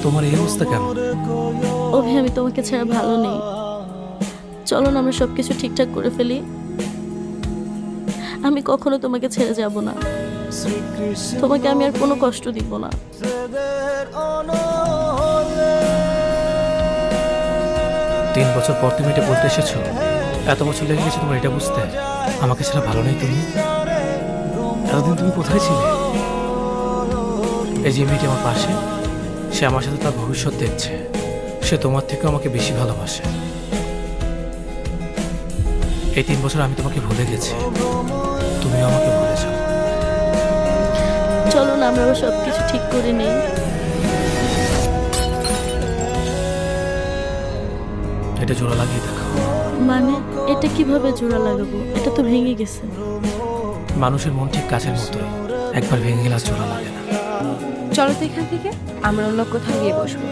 তোমার এই অবস্থা কেন? অভি, আমি তোমাকে ছাড়া ভালো নেই। চলো না আমরা সবকিছু ঠিকঠাক করে ফেলি। আমি কখনো তোমাকে ছেড়ে যাব না। তোমাকে আমি আর কোনো কষ্ট দিব না। 3 বছর পর তুমি এটা বলতে এসেছো? এত বছর লেগে গেছে তোমার এটা বুঝতে? আমাকে ছাড়া ভালো নেই তুমি? এতদিন তুমি কোথায় ছিলে? এই যে মেয়েটি আমার পাশে, সে আমার সাথে তার ভবিষ্যৎ দেখছে। সে তোমার থেকে আমাকে বেশি ভালোবাসে। এই 3 বছর আমি তোমাকে ভুলে গেছি, তুমিও আমাকে ভুলে যাও। চলো না আমরা আবার সবকিছু ঠিক করে নেই। এটা জোড়া লাগিয়ে দেখো। মানে এটা কিভাবে জোড়া লাগাবো? এটা তো ভেঙে গেছে। মানুষের মন ঠিক কাছের মতোই, একবার ভেঙে গেলে আর জোড়া লাগে না। চলো তো এখান থেকে আমরা অন্য কোথাও গিয়ে বসবো।